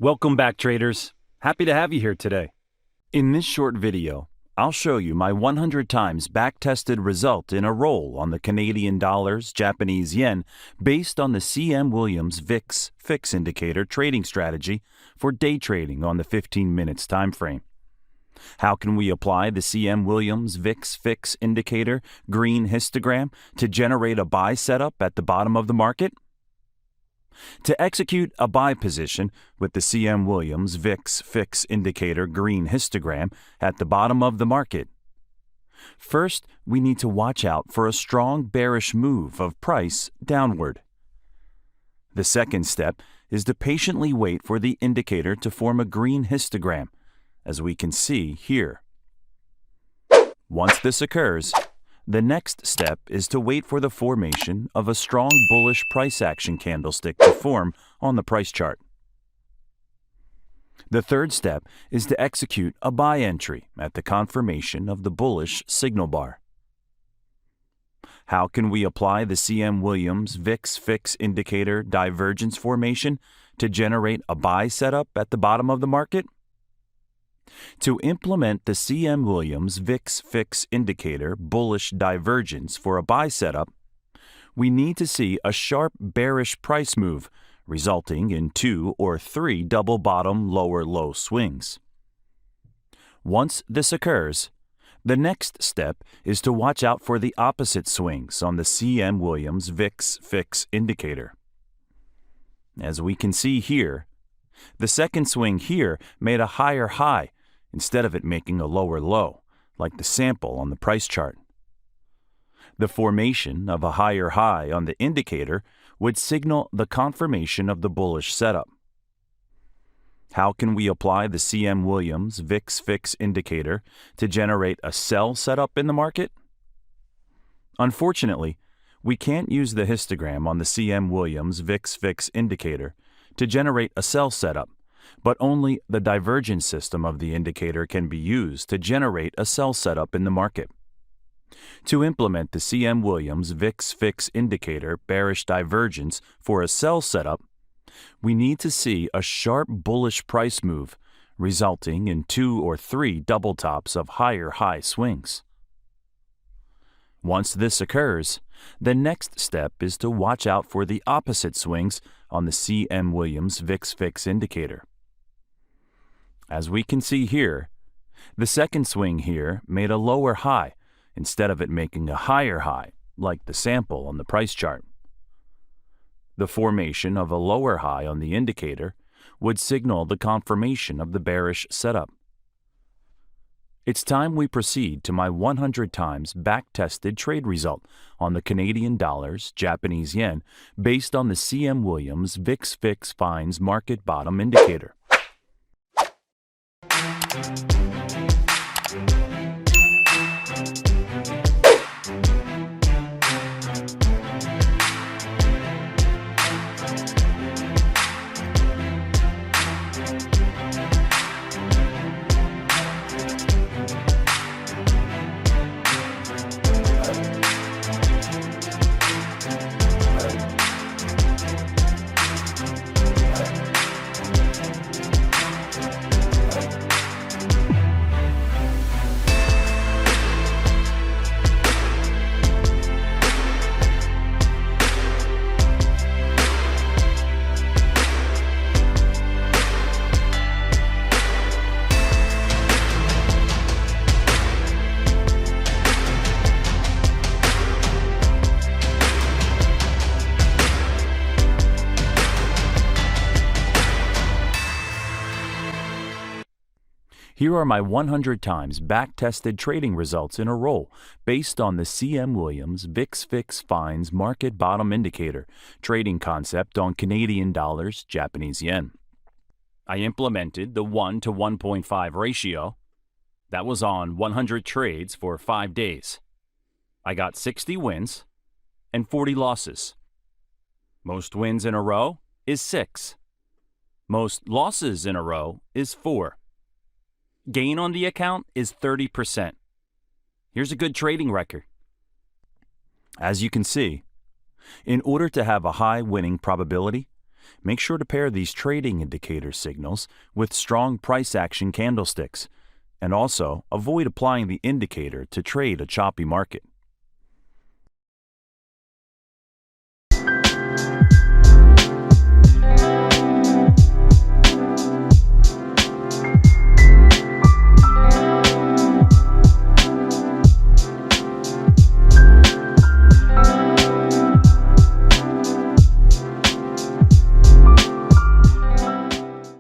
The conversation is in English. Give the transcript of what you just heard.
Welcome back, traders. Happy to have you here today. In this short video, I'll show you my 100 times back-tested result in a roll on the Canadian dollars, Japanese yen, based on the CM Williams VIX Fix Indicator trading strategy for day trading on the 15 minutes time frame. How can we apply the CM Williams VIX Fix Indicator green histogram to generate a buy setup at the bottom of the market? To execute a buy position with the CM Williams VIX Fix Indicator green histogram at the bottom of the market, first we need to watch out for a strong bearish move of price downward. The second step is to patiently wait for the indicator to form a green histogram, as we can see here. Once this occurs, the next step is to wait for the formation of a strong bullish price action candlestick to form on the price chart. The third step is to execute a buy entry at the confirmation of the bullish signal bar. How can we apply the CM Williams VIX Fix Indicator divergence formation to generate a buy setup at the bottom of the market? To implement the CM Williams VIX Fix Indicator bullish divergence for a buy setup, we need to see a sharp bearish price move resulting in 2 or 3 double bottom lower low swings. Once this occurs, the next step is to watch out for the opposite swings on the CM Williams VIX Fix Indicator. As we can see here, the second swing here made a higher high instead of it making a lower low, like the sample on the price chart. The formation of a higher high on the indicator would signal the confirmation of the bullish setup. How can we apply the CM Williams VIX Fix Indicator to generate a sell setup in the market? Unfortunately, we can't use the histogram on the CM Williams VIX Fix Indicator to generate a sell setup, but only the divergence system of the indicator can be used to generate a sell setup in the market. To implement the CM Williams VIX Fix Indicator bearish divergence for a sell setup, we need to see a sharp bullish price move resulting in 2 or 3 double tops of higher high swings. Once this occurs, the next step is to watch out for the opposite swings on the CM Williams VIX Fix Indicator. As we can see here, the second swing here made a lower high instead of it making a higher high, like the sample on the price chart. The formation of a lower high on the indicator would signal the confirmation of the bearish setup. It's time we proceed to my 100 times back-tested trade result on the Canadian dollars, Japanese yen, based on the CM Williams VIX Fix Finds Market Bottom Indicator. Here are my 100 times back-tested trading results in a roll based on the CM Williams VIX Fix Finds Market Bottom Indicator trading concept on Canadian dollars, Japanese yen. I implemented the 1 to 1.5 ratio. That was on 100 trades for 5 days. I got 60 wins and 40 losses. Most wins in a row is 6. Most losses in a row is 4. Gain on the account is 30%. Here's a good trading record. As you can see, in order to have a high winning probability, make sure to pair these trading indicator signals with strong price action candlesticks, and also avoid applying the indicator to trade a choppy market.